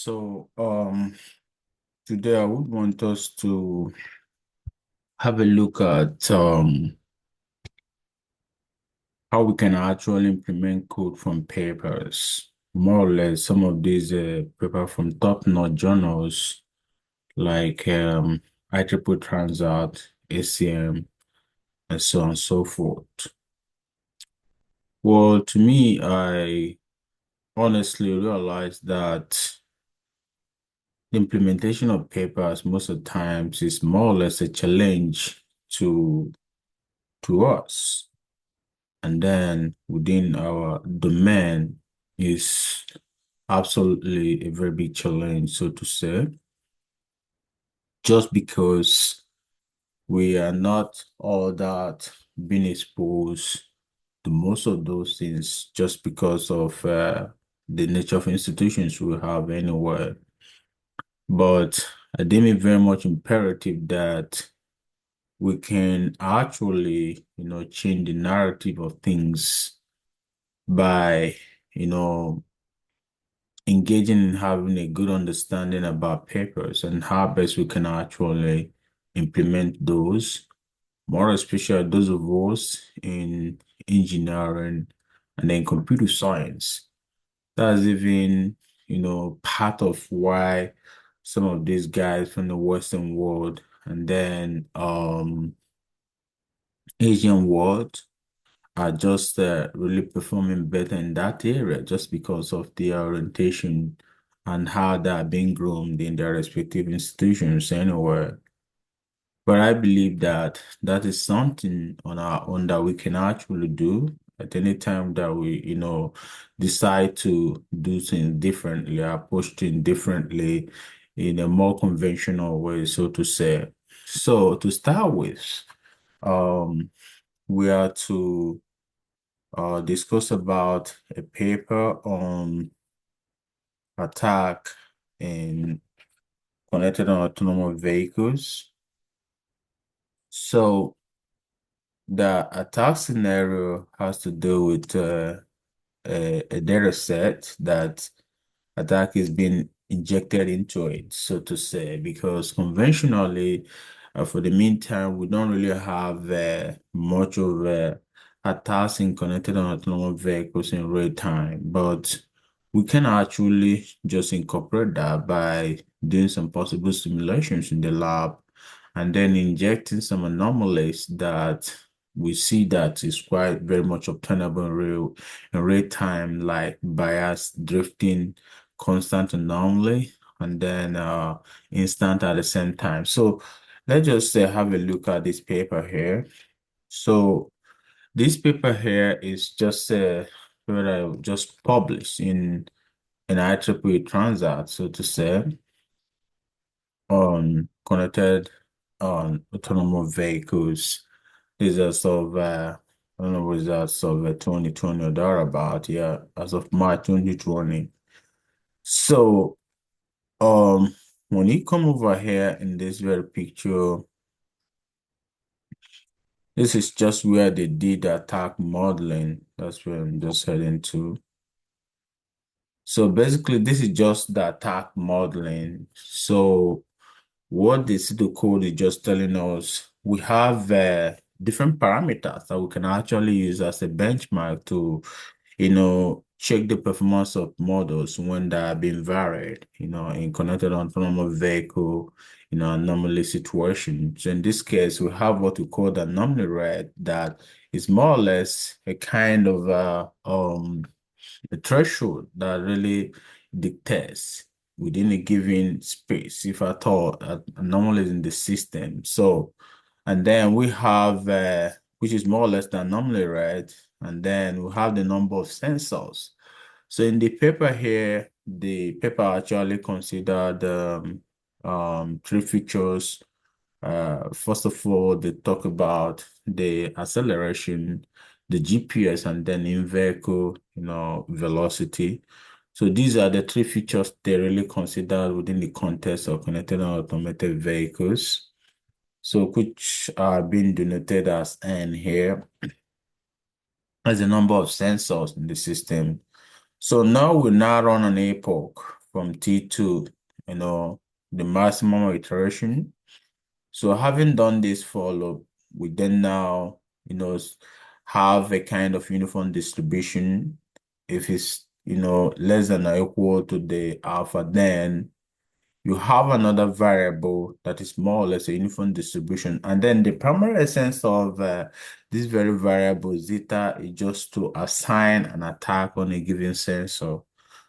Today I would want us to have a look at how we can actually implement code from papers. More or less, some of these paper from top-notch journals like IEEE Transat, ACM, and so on and so forth. Well, to me, I honestly realized that the implementation of papers most of the times is more or less a challenge to us. And then within our domain is absolutely a very big challenge, so to say, just because we are not all that being exposed to most of those things just because of the nature of institutions we have anywhere. But I deem it very much imperative that we can actually, change the narrative of things by, you know, engaging in having a good understanding about papers and how best we can actually implement those, more especially those of us in engineering and then computer science. That's even, part of why some of these guys from the Western world and then Asian world are just really performing better in that area just because of their orientation and how they are being groomed in their respective institutions anywhere. But I believe that that is something on our own that we can actually do at any time that we, decide to do things differently, approach things differently in a more conventional way, so to say. So to start with, um, we are to discuss about a paper on attack in connected and autonomous vehicles. So the attack scenario has to do with a data set that attack is being injected into it, so to say, because conventionally, for the meantime, we don't really have much of attacks in connected and autonomous vehicles in real time, but we can actually just incorporate that by doing some possible simulations in the lab and then injecting some anomalies that we see that is quite very much obtainable in real time, like bias, drifting, constant anomaly, and then instant at the same time. So let's just have a look at this paper here. So this paper here is just what I just published in IEEE Transat, so to say, on connected on autonomous vehicles. These are sort of I don't know results of 2020 or thereabout, yeah, as of March 2020. So when you come over here in this very picture, this is just where they did the attack modeling. That's where I'm just heading to. So basically, this is just the attack modeling. So what the pseudocode is just telling us, we have different parameters that we can actually use as a benchmark to, check the performance of models when they are being varied, in connected autonomous vehicle, anomaly situations. So in this case, we have what we call the anomaly rate that is more or less a kind of a threshold that really dictates within a given space, if at all, anomalies in the system. So, and then we have, which is more or less the anomaly, right? And then we have the number of sensors. So in the paper here, the paper actually considered three features. First of all, they talk about the acceleration, the GPS, and then in-vehicle, velocity. So these are the three features they really consider within the context of connected and automated vehicles. So which are being denoted as N here as the number of sensors in the system. So now we now run an epoch. from T to, the maximum iteration. So having done this for loop, we then now, have a kind of uniform distribution. If it's, less than or equal to the alpha, then you have another variable that is more or less a uniform distribution. And then the primary essence of this very variable zeta is just to assign an attack on a given sensor.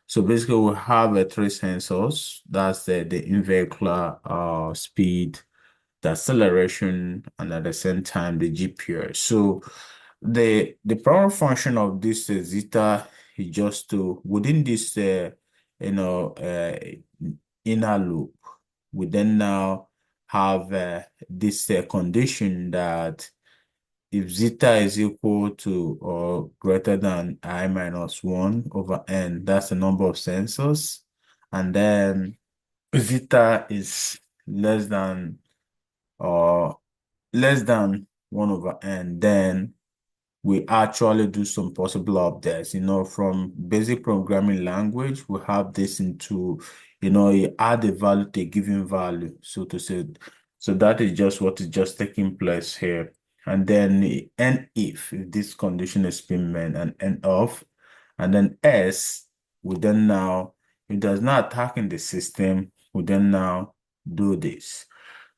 So basically we have three sensors. That's the in-vehicular speed, the acceleration, and at the same time the GPS. So the power function of this zeta is just to within this you know uh, inner loop, we then now have this condition that if zeta is equal to or greater than I minus 1 over n, that's the number of sensors, and then zeta is less than or less than 1 over n, then we actually do some possible updates. From basic programming language, we have this into, you add a value to a given value, so to say. So that is just what is just taking place here. And then and if this condition is being met and end of, and then S, we then now, it does not attack in the system, we then now do this.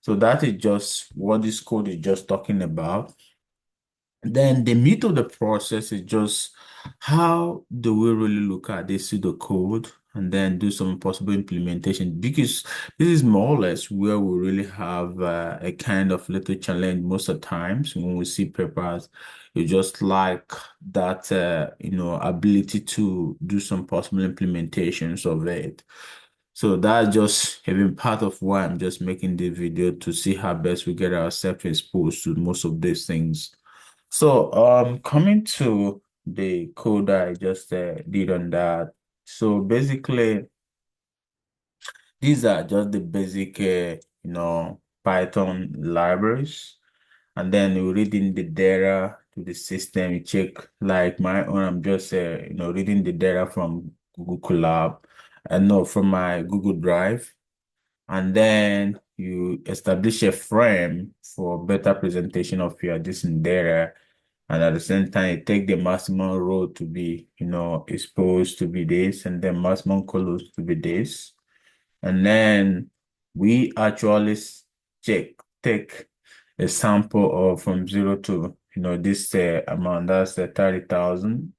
So that is just what this code is just talking about. Then the meat of the process is just how do we really look at this pseudocode and then do some possible implementation, because this is more or less where we really have a kind of little challenge most of the times when we see papers. You just like that ability to do some possible implementations of it. So that's just even part of why I'm just making this video, to see how best we get ourselves exposed to most of these things. So, coming to the code that I just did on that. So basically, these are just the basic, Python libraries. And then you read in the data to the system. You check like my own. I'm just, reading the data from Google Colab, and no, from my Google Drive. And then you establish a frame for better presentation of your distant data. And at the same time, you take the maximum row to be, exposed to be this, and then maximum colors to be this. And then we actually take a sample of from 0 to, this amount, that's the 30,000.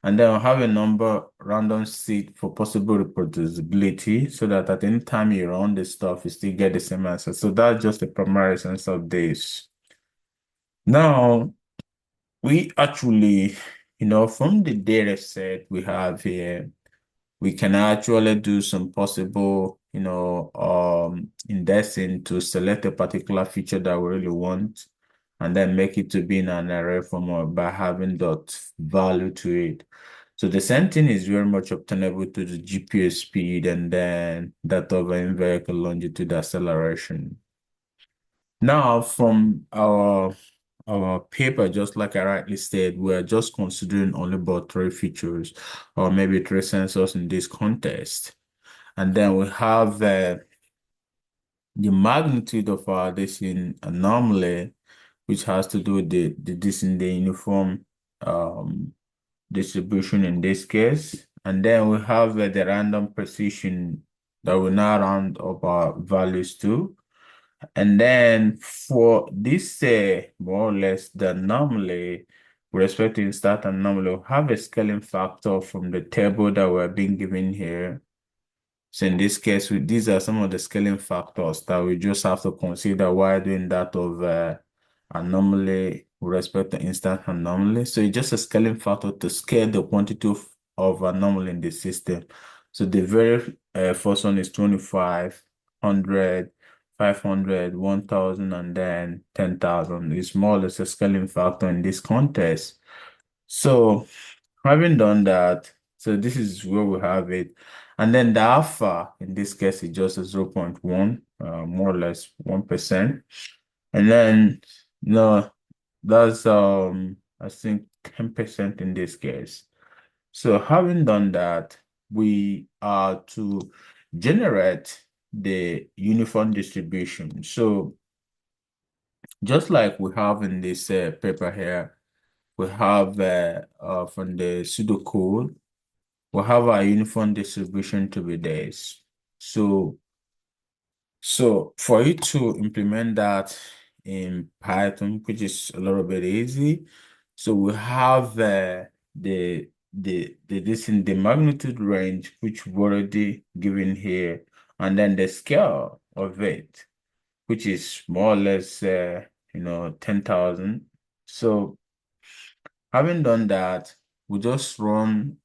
And then we'll have a number random seed for possible reproducibility, so that at any time you run this stuff, you still get the same answer. So that's just the primary sense of this. Now, we actually, from the data set we have here, we can actually do some possible, indexing to select a particular feature that we really want, and then make it to be in an array format by having dot value to it. So the same thing is very much obtainable to the GPS speed and then that of in-vehicle longitude acceleration. Now, from our paper, just like I rightly said, we're just considering only about three features or maybe three sensors in this context. And then we have the magnitude of our Dicing anomaly, which has to do with the Dicing the uniform distribution in this case. And then we have the random precision that will now round up our values to. And then for this, more or less, the anomaly, with respect to instant anomaly, we have a scaling factor from the table that we're being given here. So in this case, these are some of the scaling factors that we just have to consider while doing that of anomaly with respect to instant anomaly. So it's just a scaling factor to scale the quantity of anomaly in the system. So the very first one is 25, 100, 500, 1,000, and then 10,000. It's more or less a scaling factor in this context. So having done that, so this is where we have it. And then the alpha, in this case, is just a 0.1, more or less 1%. And then, no, that's, I think 10% in this case. So having done that, we are to generate the uniform distribution. So just like we have in this paper here, we have from the pseudocode, we have our uniform distribution to be this. So for you to implement that in Python, which is a little bit easy, so we have the this in the magnitude range, which we've already given here, and then the scale of it, which is more or less 10,000. So having done that, we just run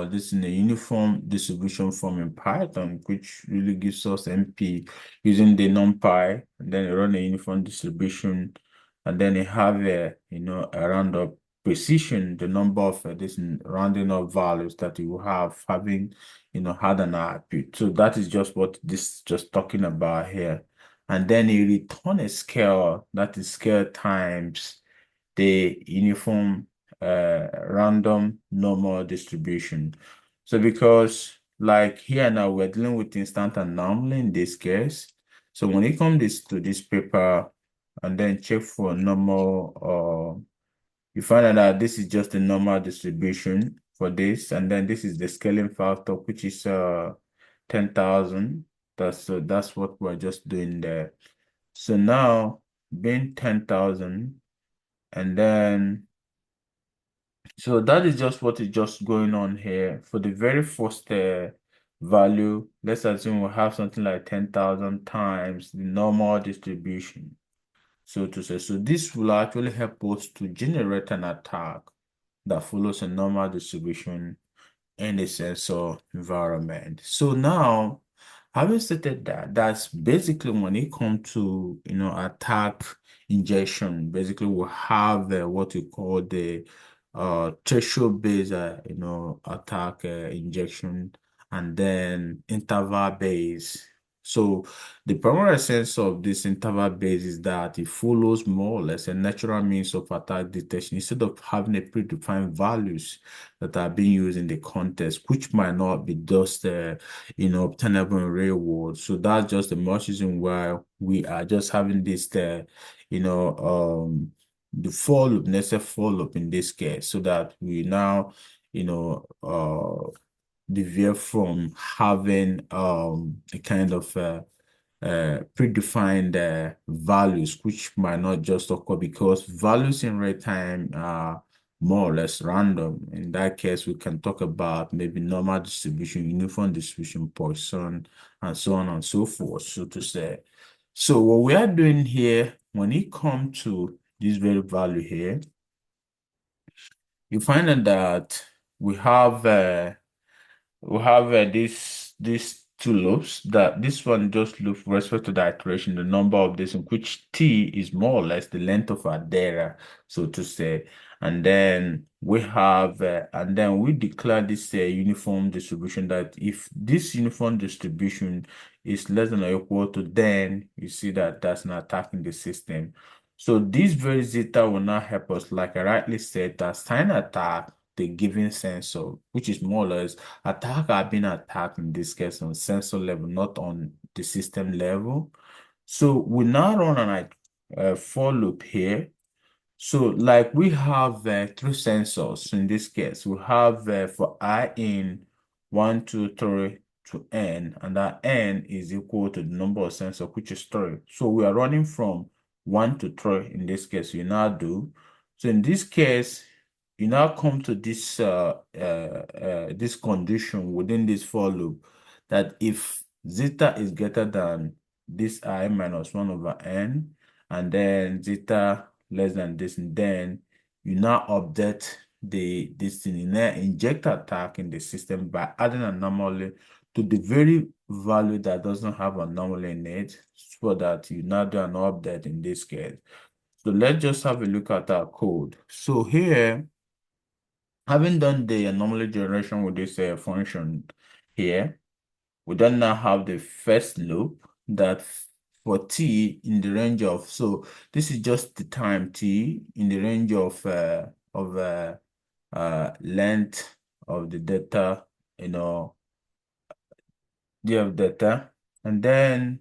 this in a uniform distribution form in Python, which really gives us NP using the NumPy, and then run a uniform distribution, and then you have a roundup precision, the number of this rounding up values that you have having had an output. So that is just what this just talking about here. And then you return a scale, that is scale times the uniform random normal distribution. So because like here now we're dealing with instant anomaly in this case. So when it comes to this paper and then check for normal, you find out that this is just a normal distribution for this, and then this is the scaling factor, which is 10,000. That's what we're just doing there. So now being 10,000. And then, so that is just what is just going on here. For the very first value, let's assume we have something like 10,000 times the normal distribution, so to say. So this will actually help us to generate an attack that follows a normal distribution in the sensor environment. So now, having stated that, that's basically when it comes to, attack injection, basically we have what we call the threshold-based, attack injection, and then interval-based. So the primary sense of this interval base is that it follows more or less a natural means of attack detection instead of having a predefined values that are being used in the context, which might not be just obtainable in real world. So that's just the much reason why we are just having this the follow-up, necessary follow-up in this case, so that we now deviate from having a kind of predefined values, which might not just occur because values in real time are more or less random. In that case, we can talk about maybe normal distribution, uniform distribution, Poisson, and so on and so forth, so to say. So what we are doing here, when it comes to this very value here, you find that we have these two loops. That this one just loops with respect to the iteration, the number of this, in which t is more or less the length of our data, so to say. And then we have and then we declare this uniform distribution, that if this uniform distribution is less than or equal to, then you see that that's not attacking the system. So this very zeta will now help us, like I rightly said, to assign attack the given sensor, which is more or less attack are being attacked in this case on sensor level, not on the system level. So we now run an for loop here. So like we have three sensors in this case. We have for I in 1, 2, 3 to n, and that n is equal to the number of sensors, which is 3. So we are running from 1 to 3 in this case. You now do. So in this case, you now come to this condition within this for loop, that if zeta is greater than this I minus 1 over n, and then zeta less than this, and then you now update this thing, you now inject attack in the system by adding an anomaly to the very value that doesn't have an anomaly in it, so that you now do an update in this case. So let's just have a look at our code. So here, having done the anomaly generation with this function here, we then now have the first loop that for t in the range of, so this is just the time t in the range of length of the data you know, data, and then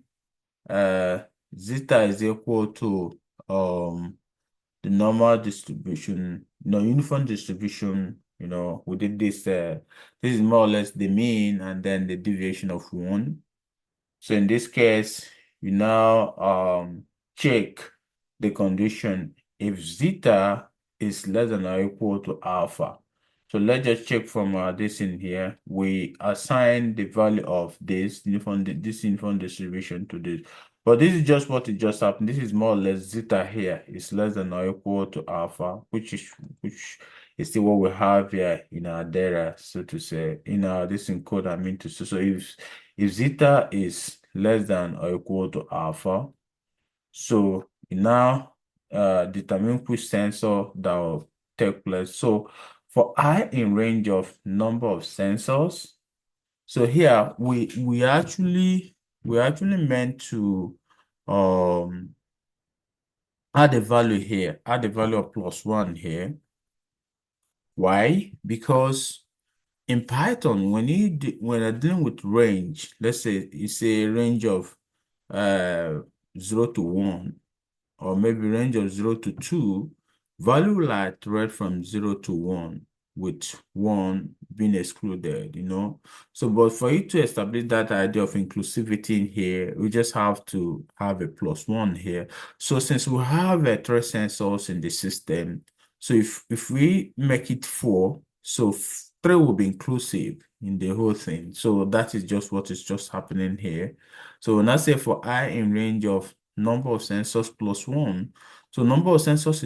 zeta is equal to the normal distribution, uniform distribution, we did this, this is more or less the mean and then the deviation of one. So in this case, you now check the condition if zeta is less than or equal to alpha. So let's just check from this in here. We assign the value of this uniform distribution to this. But this is just what it just happened. This is more or less zeta here is less than or equal to alpha, which is still what we have here in our data, so to say, in our this encode I mean to say. So if zeta is less than or equal to alpha, so you now determine which sensor that will take place. So for I in range of number of sensors, so here we actually meant to um add a value here, add a value of +1 here. Why? Because in Python, when you're dealing with range, let's say it's a range of uh 0 to 1, or maybe range of 0 to 2, value will iterate from 0 to 1, with 1 being excluded. So, but for you to establish that idea of inclusivity in here, we just have to have a +1 here. So since we have three sensors in the system, so if we make it 4, so 3 will be inclusive in the whole thing. So that is just what is just happening here. So when I say for I in range of number of sensors +1, so number of sensors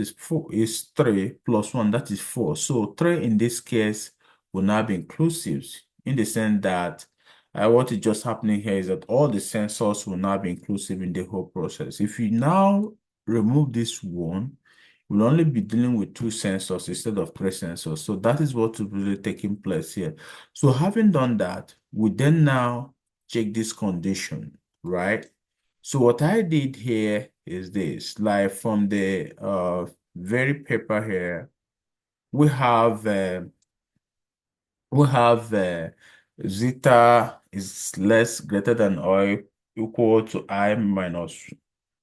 is 3 plus 1, that is 4. So 3 in this case will now be inclusive, in the sense that what is just happening here is that all the sensors will now be inclusive in the whole process. If you now remove this one, we'll only be dealing with 2 sensors instead of 3 sensors. So that is what is really taking place here. So having done that, we then now check this condition, right? So what I did here is this, like from the very paper here, we have zeta is less greater than or equal to I minus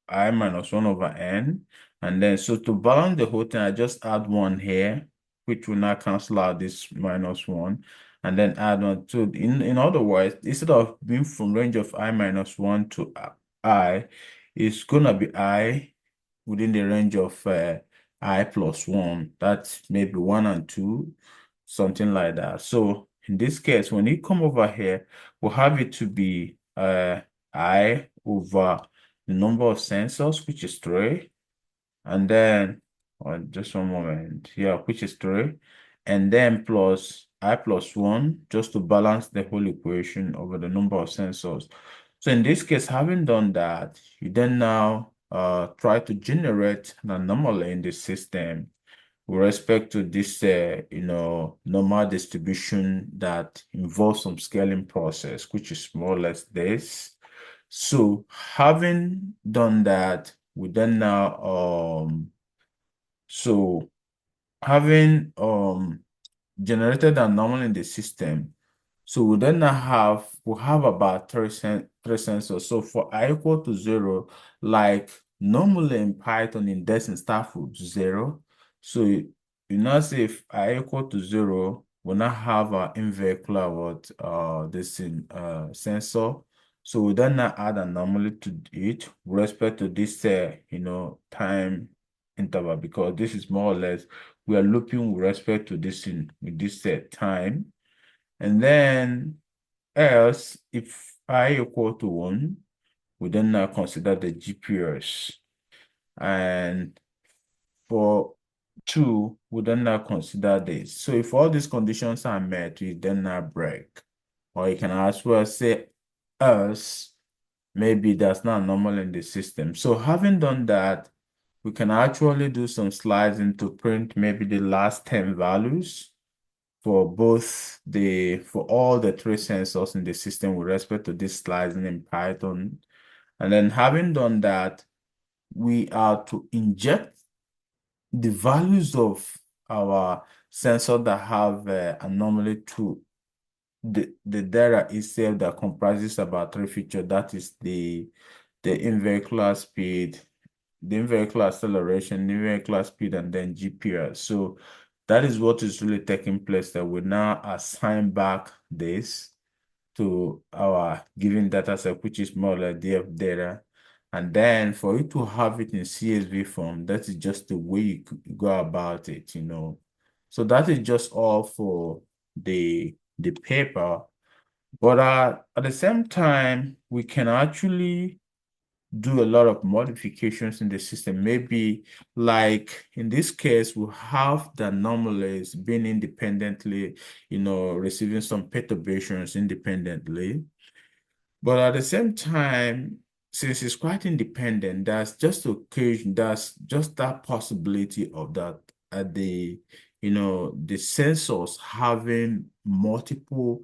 1 over n. And then, so to balance the whole thing, I just add 1 here, which will now cancel out this -1, and then add 1. So in other words, instead of being from range of I-1 to I, it's gonna be I within the range of I plus 1. That's maybe 1 and 2, something like that. So in this case, when you come over here, we'll have it to be I over the number of sensors, which is 3, and then just one moment, yeah, which is 3, and then plus I plus 1, just to balance the whole equation over the number of sensors. So in this case, having done that, you then now try to generate an anomaly in the system with respect to this normal distribution that involves some scaling process, which is more or less this. So having done that, we then now so having generated an anomaly in the system, so we then now we have about three sensors. So for I equal to 0, like normally in Python indexing start with 0. So you now say if I equal to 0, we now have our in-vehicular this in sensor. So we then now add an anomaly to it with respect to this time interval, because this is more or less we are looping with respect to this with this time. And then else, if I equal to 1, we then now consider the GPS. And for 2, we then now consider this. So if all these conditions are met, we then now break. Or you can as well say else, maybe that's not normal in the system. So having done that, we can actually do some slicing to print maybe the last 10 values for all the 3 sensors in the system with respect to this slicing in Python. And then having done that, we are to inject the values of our sensor that have anomaly 2 the data itself that comprises about three features. That is the in-vehicular speed, the in-vehicular acceleration, the in-vehicular speed, and then GPS. So that is what is really taking place, that we now assign back this to our given data set, which is more like DF data. And then for you to have it in CSV form, that is just the way you go about it, So that is just all for the paper. But at the same time, we can actually do a lot of modifications in the system. Maybe like in this case, we have the anomalies being independently, receiving some perturbations independently. But at the same time, since it's quite independent, there's just that possibility of that the sensors having multiple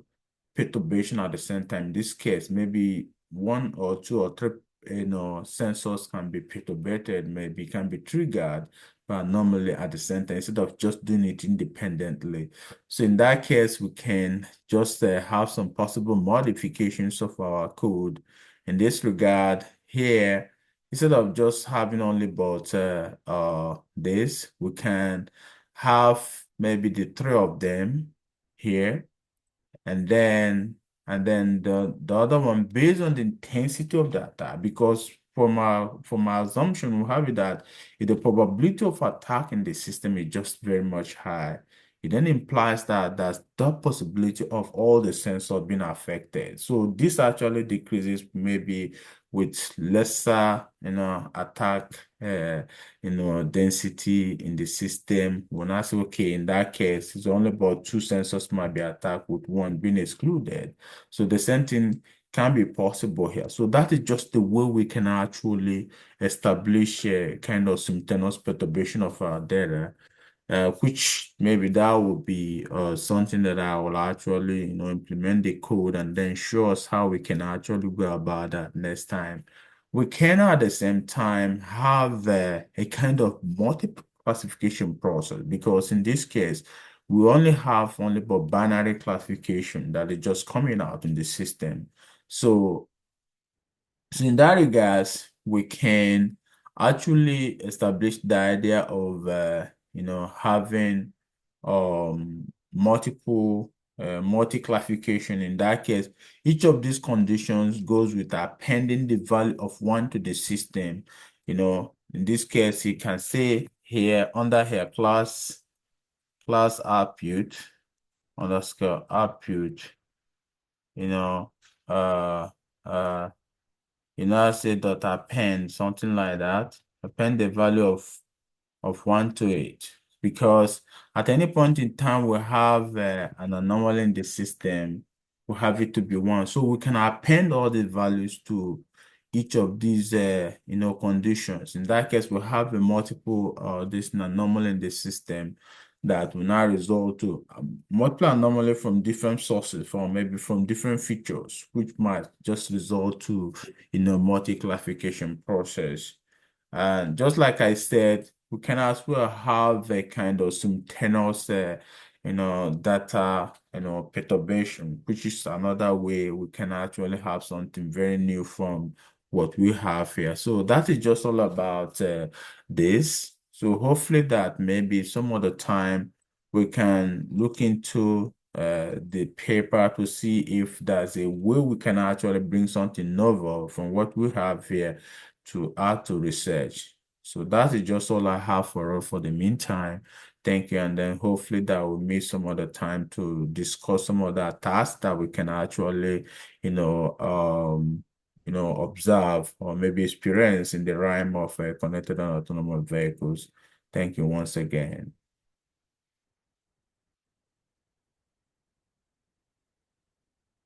perturbation at the same time. In this case, maybe one or two or three, sensors can be perturbated, maybe can be triggered but normally at the same time instead of just doing it independently. So in that case, we can just have some possible modifications of our code. In this regard, here, instead of just having only but this, we can have maybe the three of them here, and then the other one based on the intensity of the attack, because from our assumption we have it that if the probability of attack in the system is just very much high, it then implies that there's the possibility of all the sensors being affected. So this actually decreases maybe with lesser attack density in the system. When I say, okay, in that case, it's only about two sensors might be attacked with one being excluded. So the same thing can be possible here. So that is just the way we can actually establish a kind of simultaneous perturbation of our data, which maybe that would be something that I will actually, implement the code and then show us how we can actually go about that next time. We can at the same time have a kind of multiple classification process, because in this case, we only have only but binary classification that is just coming out in the system. So in that regards, we can actually establish the idea of having multiple multi-classification. In that case, each of these conditions goes with appending the value of one to the system. In this case, you can say here under here class output underscore output, you know, uh uh I say dot append, something like that. Append the value of 1 to 8. Because at any point in time, we have an anomaly in the system, we have it to be 1. So we can append all the values to each of these, conditions. In that case, we have a multiple, this anomaly in the system that will now result to multiple anomaly from different sources, from maybe from different features, which might just result to, multi-classification process. And just like I said, we can as well have a kind of simultaneous, data, perturbation, which is another way we can actually have something very new from what we have here. So that is just all about this. So hopefully that maybe some other time we can look into the paper to see if there's a way we can actually bring something novel from what we have here to add to research. So that is just all I have for the meantime. Thank you. And then hopefully that will meet some other time to discuss some other tasks that we can actually, observe or maybe experience in the realm of connected and autonomous vehicles. Thank you once again.